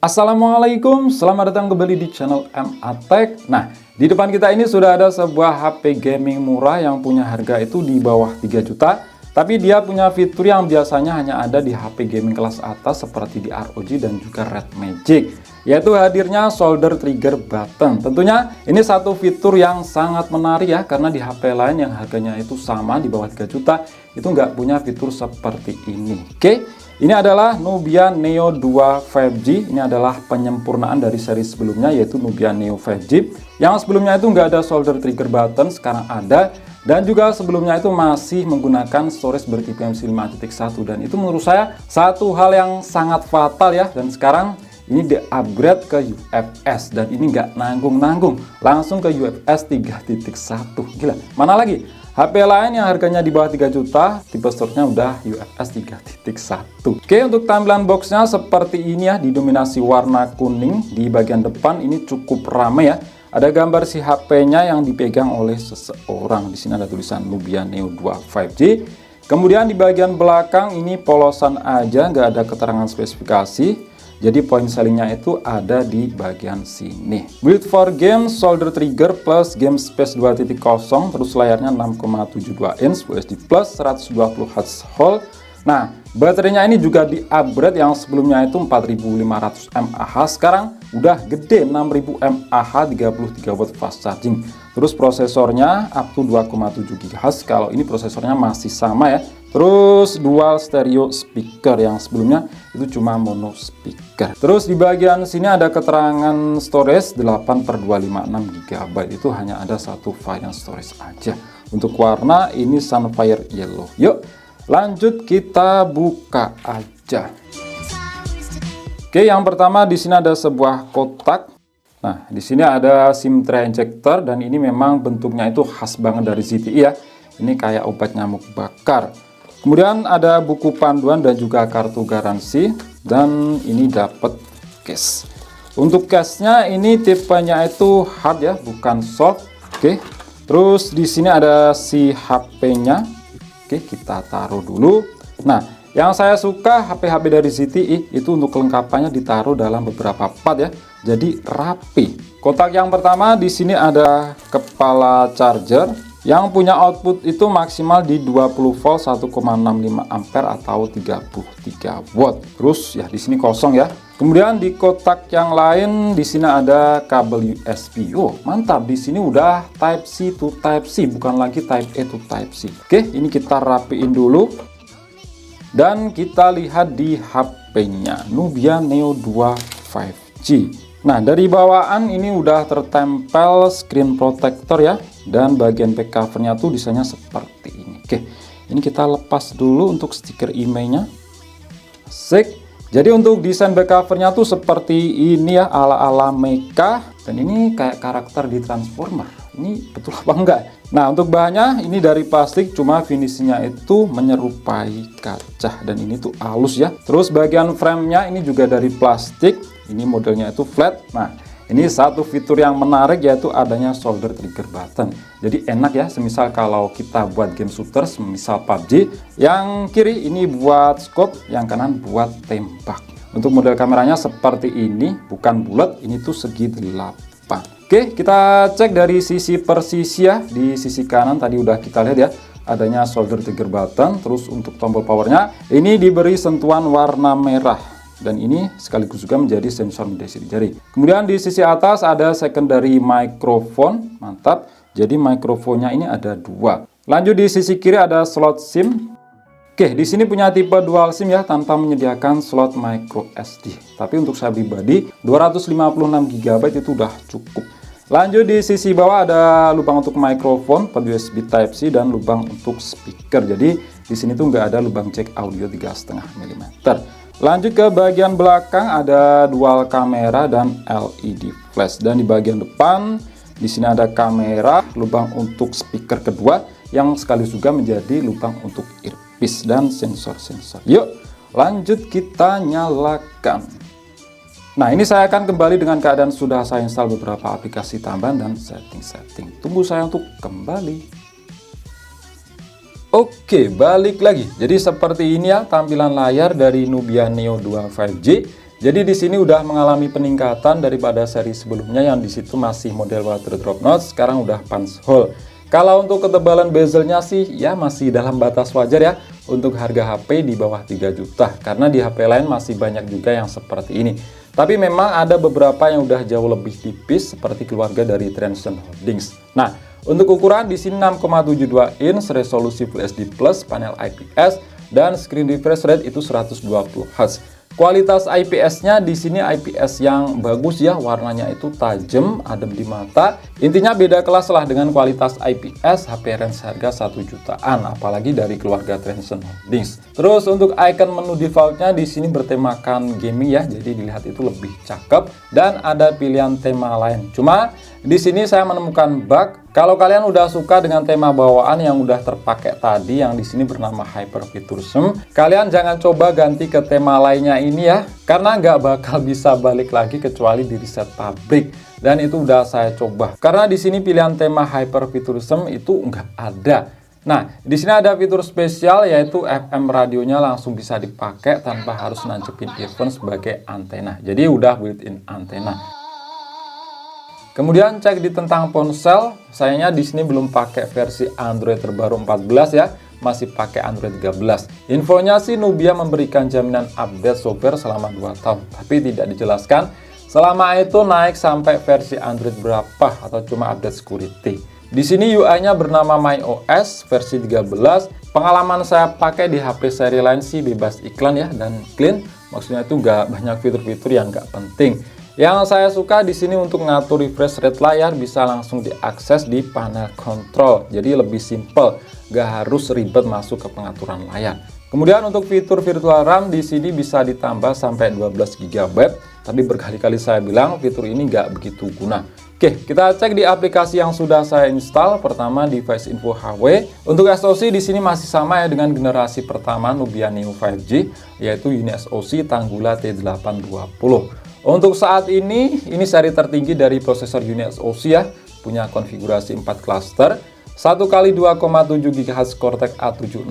Assalamualaikum, selamat datang kembali di channel MA-Tech. Nah, di depan kita ini sudah ada sebuah HP gaming murah yang punya harga itu di bawah 3 juta. Tapi dia punya fitur yang biasanya hanya ada di HP gaming kelas atas seperti di ROG dan juga Red Magic, yaitu hadirnya solder trigger button. Tentunya ini satu fitur yang sangat menarik ya, karena di HP lain yang harganya itu sama di bawah 3 juta itu nggak punya fitur seperti ini. Oke. Ini adalah Nubia Neo 2 5G. Ini adalah penyempurnaan dari seri sebelumnya, yaitu Nubia Neo 5G. Yang sebelumnya itu nggak ada solder trigger button, sekarang ada. Dan juga sebelumnya itu masih menggunakan storage ber-tipe eMMC 5.1. Dan itu menurut saya satu hal yang sangat fatal ya. Dan sekarang ini di-upgrade ke UFS. Dan ini nggak nanggung-nanggung, langsung ke UFS 3.1. Gila, mana lagi? HP lain yang harganya di bawah 3 juta, tipe storage-nya udah UFS 3.1. Oke, untuk tampilan boxnya seperti ini ya, didominasi warna kuning. Di bagian depan ini cukup ramai ya. Ada gambar si HP-nya yang dipegang oleh seseorang. Di sini ada tulisan Nubia Neo 2 5G. Kemudian di bagian belakang ini polosan aja, nggak ada keterangan spesifikasi. Jadi poin sellingnya itu ada di bagian sini. Build for game, solder trigger plus game space 2.0, terus layarnya 6,72 inch, UHD plus 120 Hz Hall. Nah, baterainya ini juga di-upgrade, yang sebelumnya itu 4500 mAh, sekarang udah gede 6000 mAh, 33 watt fast charging. Terus prosesornya up to 2,7 GHz, kalau ini prosesornya masih sama ya. Terus dual stereo speaker, yang sebelumnya itu cuma mono speaker. Terus di bagian sini ada keterangan storage 8/256 GB, itu hanya ada satu varian storage aja. Untuk warna ini Sunfire Yellow. Yuk, lanjut kita buka aja. Oke, yang pertama di sini ada sebuah kotak. Nah, di sini ada SIM tray injector, dan ini memang bentuknya itu khas banget dari ZTE ya. Ini kayak obat nyamuk bakar. Kemudian ada buku panduan dan juga kartu garansi, dan ini dapat case. Untuk case-nya ini tipenya itu hard ya, bukan soft. Oke. Terus di sini ada si HP-nya. Oke, kita taruh dulu. Nah, yang saya suka HP-HP dari ZTE itu untuk kelengkapannya ditaruh dalam beberapa part ya. Jadi rapi. Kotak yang pertama di sini ada kepala charger yang punya output itu maksimal di 20 volt 1,65 ampere atau 33 watt. Terus ya di sini kosong ya. Kemudian di kotak yang lain di sini ada kabel USB. Oh, mantap. Di sini udah Type C to Type C, bukan lagi Type A to Type C. Oke, ini kita rapiin dulu. Dan kita lihat di HP-nya Nubia Neo 2 5G. Nah, dari bawaan ini udah tertempel screen protector ya, dan bagian back covernya tuh desainnya seperti ini. Oke, ini kita lepas dulu untuk stiker emailnya. Asik. Jadi untuk desain back covernya tuh seperti ini ya, ala-ala mecha, dan ini kayak karakter di Transformer. Ini betul apa enggak? Nah, untuk bahannya ini dari plastik, cuma finishingnya itu menyerupai kaca, dan ini tuh halus ya. Terus bagian framenya ini juga dari plastik. Ini modelnya itu flat. Nah, ini satu fitur yang menarik yaitu adanya solder trigger button. Jadi enak ya, semisal kalau kita buat game shooters, misal PUBG, yang kiri ini buat scope, yang kanan buat tembak. Untuk model kameranya seperti ini, bukan bulat, ini tuh segi 8. Oke, kita cek dari sisi per sisi ya. Di sisi kanan tadi udah kita lihat ya, adanya solder trigger button. Terus untuk tombol powernya, ini diberi sentuhan warna merah. Dan ini sekaligus juga menjadi sensor mendeteksi jari. Kemudian di sisi atas ada secondary microphone, mantap. Jadi mikrofonnya ini ada 2. Lanjut di sisi kiri ada slot SIM. Oke, di sini punya tipe dual SIM ya, tanpa menyediakan slot micro SD. Tapi untuk saya pribadi 256 GB itu udah cukup. Lanjut di sisi bawah ada lubang untuk mikrofon per USB Type C dan lubang untuk speaker. Jadi di sini tuh nggak ada lubang jack audio 3,5 mm. Lanjut ke bagian belakang ada dual kamera dan LED flash, dan di bagian depan di sini ada kamera, lubang untuk speaker kedua yang sekaligus juga menjadi lubang untuk earpiece dan sensor-sensor. Yuk, lanjut kita nyalakan. Nah, ini saya akan kembali dengan keadaan sudah saya install beberapa aplikasi tambahan dan setting-setting. Tunggu saya untuk kembali. Oke, balik lagi. Jadi seperti ini ya tampilan layar dari Nubia Neo 2 5G. Jadi di sini udah mengalami peningkatan daripada seri sebelumnya yang di situ masih model water drop notch, sekarang udah punch hole. Kalau untuk ketebalan bezelnya sih ya masih dalam batas wajar ya untuk harga HP di bawah 3 juta, karena di HP lain masih banyak juga yang seperti ini. Tapi memang ada beberapa yang udah jauh lebih tipis seperti keluarga dari Transsion Holdings. Nah, untuk ukuran di sini 6,72 inch, resolusi Full HD Plus, panel IPS, dan screen refresh rate itu 120 Hz. Kualitas IPS-nya di sini IPS yang bagus ya, warnanya itu tajam, adem di mata. Intinya beda kelas lah dengan kualitas IPS HP range harga 1 jutaan, apalagi dari keluarga Transsion Holdings. Terus untuk icon menu defaultnya di sini bertemakan gaming ya, jadi dilihat itu lebih cakep dan ada pilihan tema lain. Cuma di sini saya menemukan bug. Kalau kalian udah suka dengan tema bawaan yang udah terpakai tadi yang di sini bernama Hyper Futurism, kalian jangan coba ganti ke tema lainnya ini ya, karena nggak bakal bisa balik lagi kecuali di reset pabrik. Dan itu udah saya coba. Karena di sini pilihan tema Hyper Futurism itu nggak ada. Nah, di sini ada fitur spesial yaitu FM radionya langsung bisa dipakai tanpa harus nancepin earphone sebagai antena. Jadi udah built-in antena. Kemudian cek di tentang ponsel, sayangnya di sini belum pakai versi Android terbaru 14 ya, masih pakai Android 13. Infonya sih Nubia memberikan jaminan update software selama 2 tahun, tapi tidak dijelaskan selama itu naik sampai versi Android berapa atau cuma update security. Di sini UI-nya bernama MyOS versi 13. Pengalaman saya pakai di HP seri lain sih bebas iklan ya dan clean, maksudnya itu nggak banyak fitur-fitur yang nggak penting. Yang saya suka di sini untuk ngatur refresh rate layar bisa langsung diakses di panel kontrol. Jadi lebih simple, nggak harus ribet masuk ke pengaturan layar. Kemudian untuk fitur virtual RAM di sini bisa ditambah sampai 12 GB. Tapi berkali-kali saya bilang fitur ini nggak begitu guna. Oke, kita cek di aplikasi yang sudah saya install. Pertama device info HW. Untuk SoC di sini masih sama ya dengan generasi pertama Nubia Neo 5G, yaitu UniSoC Tanggula T820. Untuk saat ini seri tertinggi dari prosesor UniSoC ya, punya konfigurasi 4 cluster, 1x2,7 GHz Cortex A76,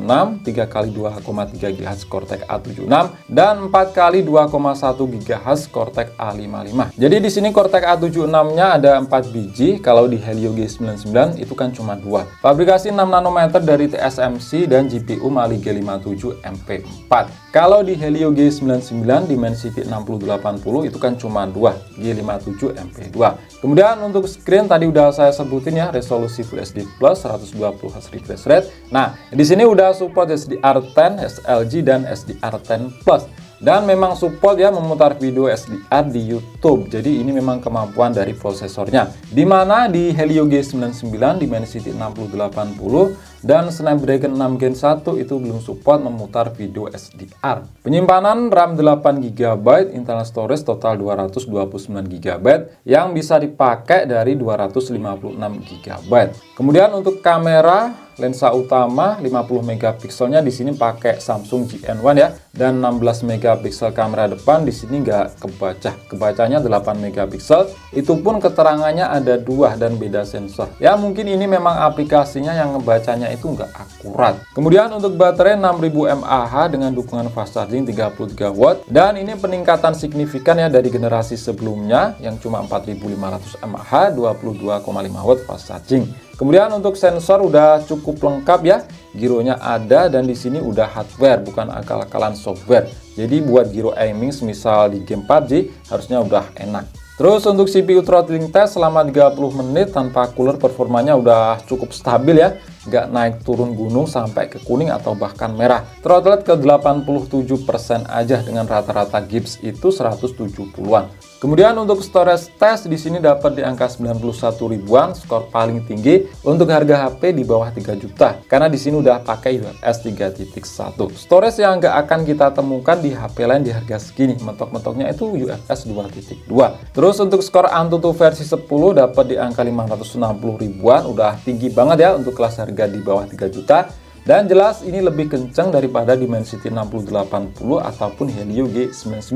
3x2,3 GHz Cortex A76, dan 4x2,1 GHz Cortex A55. Jadi di sini Cortex A76-nya ada 4 biji, kalau di Helio G99 itu kan cuma 2. Fabrikasi 6 nanometer dari TSMC dan GPU Mali G57 MP4. Kalau di Helio G99 Dimensity 6080 itu kan cuma 2, G57 MP2. Kemudian untuk screen tadi udah saya sebutin ya, resolusi Full HD Plus 120 Hz refresh rate. Nah, di sini udah support SDR10, SLG dan SDR10 Plus. Dan memang support ya memutar video SDR di YouTube. Jadi ini memang kemampuan dari prosesornya. Dimana di Helio G99 Dimensity 6080 dan Snapdragon 6 Gen 1 itu belum support memutar video SDR. Penyimpanan RAM 8GB, internal storage total 229GB yang bisa dipakai dari 256GB. Kemudian untuk kamera, lensa utama 50 megapikselnya di sini pakai Samsung GN1 ya, dan 16 megapiksel kamera depan di sini nggak kebaca. Kebacanya 8 megapiksel. Itu pun keterangannya ada 2 dan beda sensor. Ya mungkin ini memang aplikasinya yang ngebacanya itu nggak akurat. Kemudian untuk baterai 6000 mAh dengan dukungan fast charging 33 watt, dan ini peningkatan signifikan ya dari generasi sebelumnya yang cuma 4500 mAh 22,5 watt fast charging. Kemudian untuk sensor udah cukup lengkap ya, gironya ada dan di sini udah hardware bukan akal-akalan software. Jadi buat giro aiming misal di game PUBG harusnya udah enak. Terus untuk CPU throttling test selama 30 menit tanpa cooler, performanya udah cukup stabil ya, nggak naik turun gunung sampai ke kuning atau bahkan merah. Throttle ke 87% aja dengan rata-rata Gibbs itu 170-an. Kemudian untuk storage test di sini dapat di angka 91 ribuan, skor paling tinggi untuk harga HP di bawah 3 juta. Karena di sini udah pakai UFS 3.1. Storage yang nggak akan kita temukan di HP lain di harga segini. Mentok-mentoknya itu UFS 2.2. Terus untuk skor Antutu versi 10 dapat di angka 560 ribuan, udah tinggi banget ya untuk kelas harga di bawah 3 juta. Dan jelas ini lebih kencang daripada Dimensity 6080 ataupun Helio G99.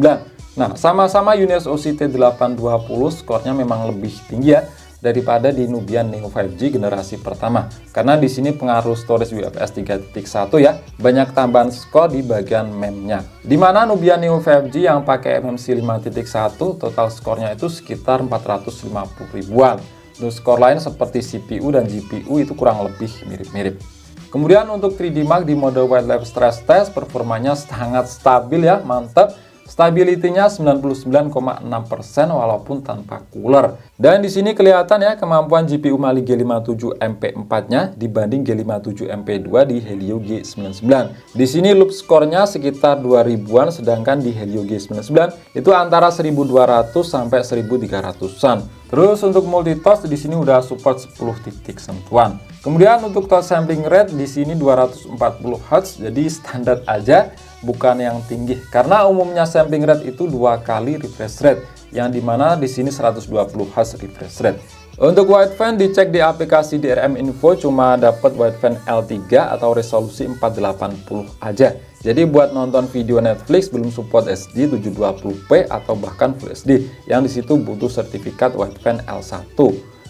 Nah, sama-sama UniSoC T820 skornya memang lebih tinggi ya. daripada di Nubia Neo 5G generasi pertama. Karena di sini pengaruh storage UFS 3.1 ya, banyak tambahan skor di bagian memnya. Dimana Nubia Neo 5G yang pakai MMC 5.1 total skornya itu sekitar 450 ribuan. Untuk skor lain seperti CPU dan GPU itu kurang lebih mirip-mirip. Kemudian untuk 3D Mark di mode Wildlife Stress Test performanya sangat stabil ya, mantap. Stability-nya 99,6% walaupun tanpa cooler. Dan di sini kelihatan ya kemampuan GPU Mali G57 MP4-nya dibanding G57 MP2 di Helio G99. Di sini loop skornya sekitar 2000-an, sedangkan di Helio G99 itu antara 1200 sampai 1300-an. Terus untuk multitouch di sini udah support 10 titik sentuhan. Kemudian untuk touch sampling rate di sini 240 Hz, jadi standar aja, bukan yang tinggi. Karena umumnya sampling rate itu 2 kali refresh rate, yang dimana di sini 120 Hz refresh rate. Untuk wideband dicek di aplikasi DRM Info cuma dapat wideband L3 atau resolusi 480 aja. Jadi buat nonton video Netflix belum support SD 720p atau bahkan Full HD, yang disitu butuh sertifikat wideband L1.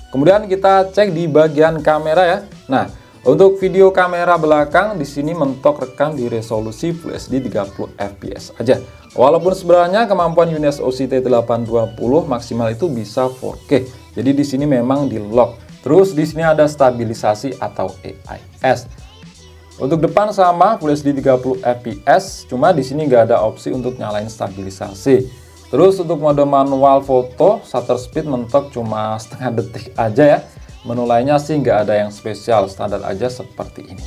Kemudian kita cek di bagian kamera ya. Nah, untuk video kamera belakang di sini mentok rekam di resolusi Full HD 30 fps aja. Walaupun sebenarnya kemampuan UniSoC T820 maksimal itu bisa 4K. Jadi di sini memang di lock. Terus di sini ada stabilisasi atau AIS. Untuk depan sama Full HD 30 fps, cuma di sini nggak ada opsi untuk nyalain stabilisasi. Terus untuk mode manual foto, shutter speed mentok cuma setengah detik aja ya. Menu lainnya sih nggak ada yang spesial, standar aja seperti ini.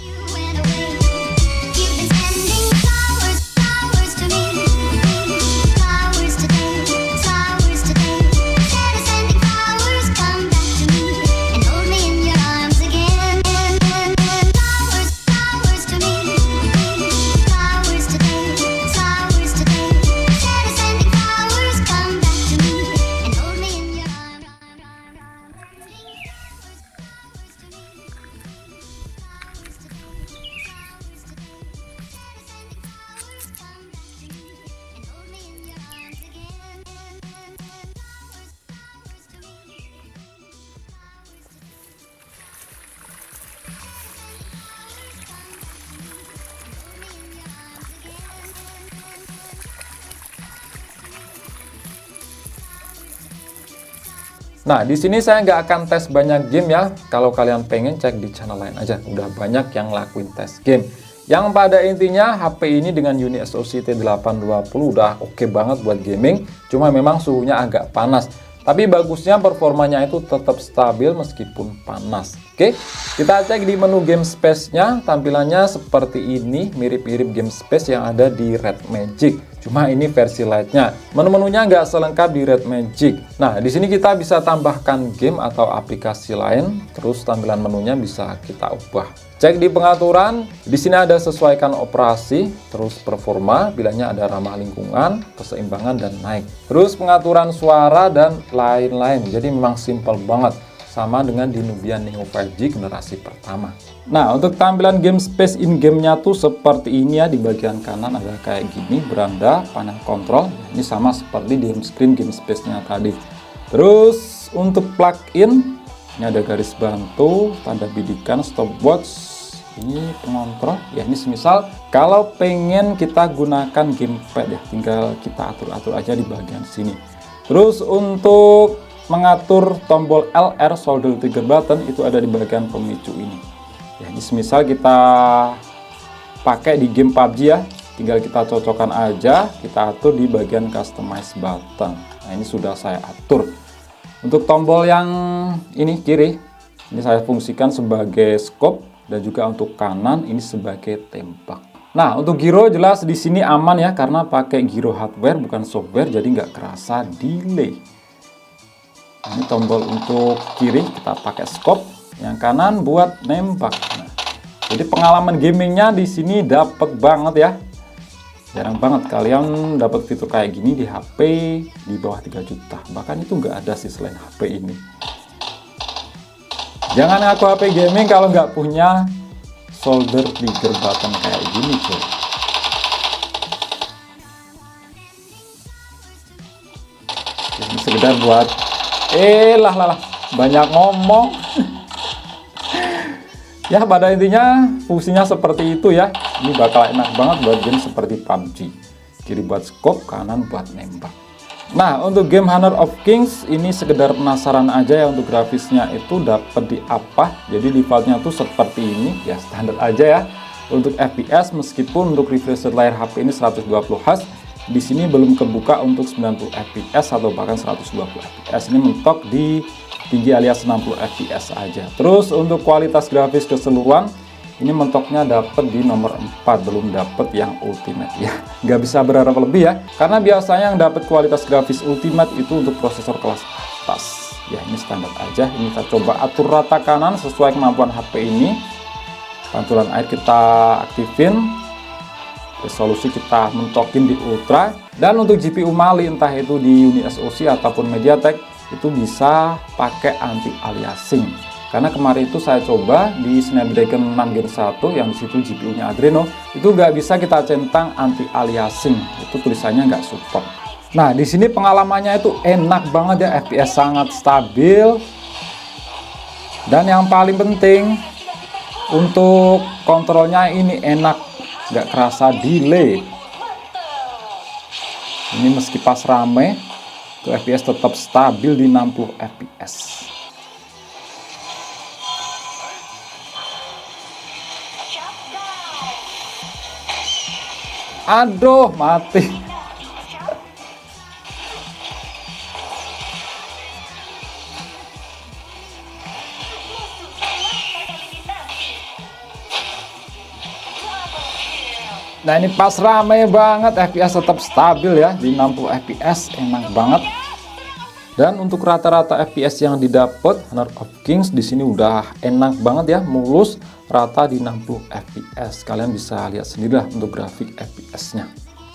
Nah, di sini saya nggak akan tes banyak game ya. Kalau kalian pengen cek di channel lain aja. Udah banyak yang lakuin tes game. Yang pada intinya HP ini dengan UniSoC T820 udah oke banget buat gaming. Cuma memang suhunya agak panas. Tapi bagusnya performanya itu tetap stabil meskipun panas. Oke, kita cek di menu game space-nya. Tampilannya seperti ini, mirip-mirip game space yang ada di Red Magic. Cuma ini versi light-nya. Menu-menunya nggak selengkap di Red Magic. Nah, di sini kita bisa tambahkan game atau aplikasi lain. Terus tampilan menunya bisa kita ubah. Cek di pengaturan, di sini ada sesuaikan operasi, terus performa, bilangnya ada ramah lingkungan, keseimbangan, dan naik. Terus pengaturan suara dan lain-lain. Jadi memang simple banget, sama dengan di Nubia Neo 5G generasi pertama. Nah, untuk tampilan game space in-game-nya tuh seperti ini ya. Di bagian kanan ada kayak gini, beranda, panel kontrol. Ini sama seperti di home screen game space-nya tadi. Terus untuk plugin, ini ada garis bantu, tanda bidikan, stopwatch, ini pengontrol. Ya, ini semisal kalau pengen kita gunakan gamepad ya, tinggal kita atur-atur aja di bagian sini. Terus untuk mengatur tombol LR shoulder trigger button itu ada di bagian pemicu ini. Ya, ini semisal kita pakai di game PUBG ya, tinggal kita cocokkan aja, kita atur di bagian customize button. Nah, ini sudah saya atur. Untuk tombol yang ini kiri, ini saya fungsikan sebagai scope, dan juga untuk kanan ini sebagai tembak. Nah, untuk gyro jelas di sini aman ya, karena pakai gyro hardware bukan software, jadi nggak kerasa delay. Ini tombol untuk kiri kita pakai scope, yang kanan buat nembak. Nah, jadi pengalaman gamingnya di sini dapet banget ya. Jarang banget kalian dapat fitur kayak gini di HP di bawah 3 juta. Bahkan itu nggak ada sih selain HP ini. Jangan ngaku HP gaming kalau nggak punya shoulder trigger button kayak gini cuy. Ini sekedar buat lah banyak ngomong. Ya pada intinya fungsinya seperti itu ya. Ini bakal enak banget buat game seperti PUBG. Kiri buat scope, kanan buat nembak. Nah untuk game Honor of Kings ini sekedar penasaran aja ya, untuk grafisnya itu dapat di apa. Jadi defaultnya tuh seperti ini ya, standar aja ya. Untuk FPS meskipun untuk refresh layar HP ini 120 Hz, di sini belum kebuka untuk 90 fps atau bahkan 120 fps. Ini mentok di tinggi alias 60 fps aja. Terus untuk kualitas grafis keseluruhan ini mentoknya dapat di nomor 4, belum dapat yang ultimate ya. Nggak bisa berharap lebih ya, karena biasanya yang dapat kualitas grafis ultimate itu untuk prosesor kelas atas. Ya ini standar aja. Ini kita coba atur rata kanan sesuai kemampuan HP ini. Pantulan air kita aktifin. Resolusi kita mentokin di ultra. Dan untuk GPU Mali entah itu di Uni SoC ataupun MediaTek itu bisa pakai anti aliasing. Karena kemarin itu saya coba di Snapdragon 6 Gen 1 yang disitu GPU-nya Adreno itu nggak bisa kita centang anti aliasing, itu tulisannya nggak support. Nah di sini pengalamannya itu enak banget ya, FPS sangat stabil. Dan yang paling penting untuk kontrolnya ini enak, nggak kerasa delay. Ini meski pas rame itu FPS tetap stabil di 60 fps. Aduh mati. Nah ini pas rame banget FPS tetap stabil ya di 60 fps, enak banget. Dan untuk rata-rata FPS yang didapat Honor of Kings di sini udah enak banget ya, mulus rata di 60 fps. Kalian bisa lihat sendiri lah untuk grafik FPS-nya.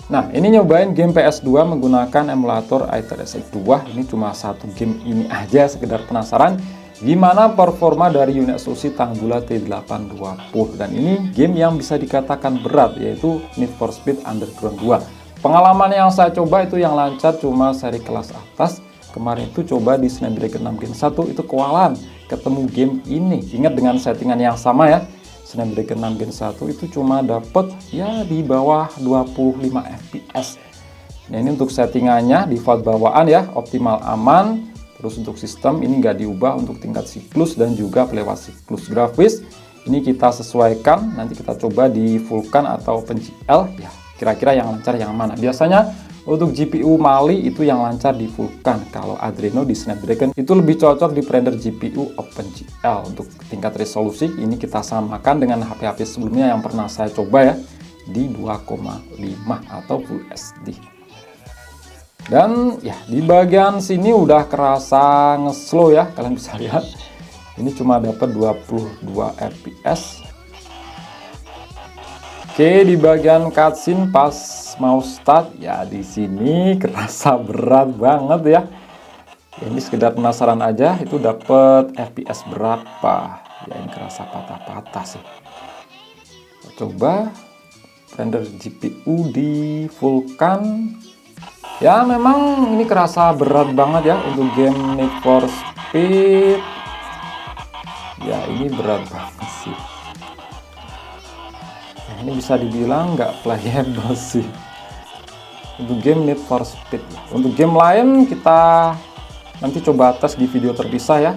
Nah ini nyobain game PS2 menggunakan emulator iTerasect 2. Ini cuma satu game ini aja, sekedar penasaran gimana performa dari unit SoC Tanggula T820. Dan ini game yang bisa dikatakan berat, yaitu Need for Speed Underground 2. Pengalaman yang saya coba itu yang lancar cuma seri kelas atas. Kemarin itu coba di Snapdragon 6 Gen 1 itu kewalahan ketemu game ini. Ingat dengan settingan yang sama ya, Snapdragon 6 Gen 1 itu cuma dapet ya di bawah 25 fps. Nah ini untuk settingannya default bawaan ya, optimal aman. Terus untuk sistem ini nggak diubah untuk tingkat siklus dan juga pelewat siklus grafis. Ini kita sesuaikan, nanti kita coba di Vulkan atau OpenGL ya. Kira-kira yang lancar yang mana? Biasanya untuk GPU Mali itu yang lancar di Vulkan. Kalau Adreno di Snapdragon itu lebih cocok di render GPU OpenGL. Untuk tingkat resolusi ini kita samakan dengan HP-HP sebelumnya yang pernah saya coba ya, di 2,5 atau Full HD. Dan ya di bagian sini udah kerasa ngeslow ya, kalian bisa lihat. Ini cuma dapat 22 fps. Oke, di bagian cutscene pas mau start ya di sini kerasa berat banget ya. Ini sekedar penasaran aja itu dapat FPS berapa. Ya ini kerasa patah-patah sih. Coba render GPU di Vulkan. Ya memang ini kerasa berat banget ya untuk game Need for Speed. Ya ini berat banget sih. Nah, ini bisa dibilang nggak playable sih untuk game Need for Speed. Untuk game lain kita nanti coba tes di video terpisah ya.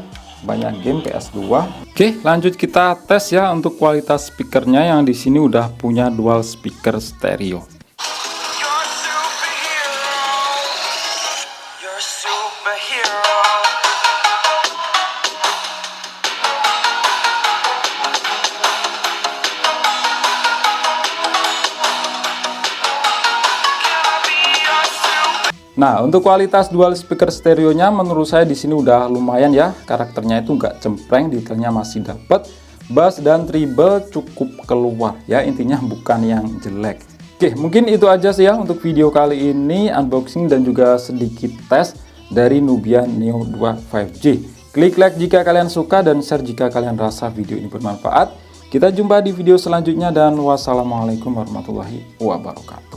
Banyak game PS2. Oke, lanjut kita tes ya untuk kualitas speakernya yang di sini udah punya dual speaker stereo. Nah, untuk kualitas dual speaker stereonya menurut saya di sini udah lumayan ya. Karakternya itu nggak cempreng, detailnya masih dapat. Bass dan treble cukup keluar ya, intinya bukan yang jelek. Oke, mungkin itu aja sih ya untuk video kali ini, unboxing dan juga sedikit tes dari Nubia Neo 2 5G. Klik like jika kalian suka dan share jika kalian rasa video ini bermanfaat. Kita jumpa di video selanjutnya dan wassalamualaikum warahmatullahi wabarakatuh.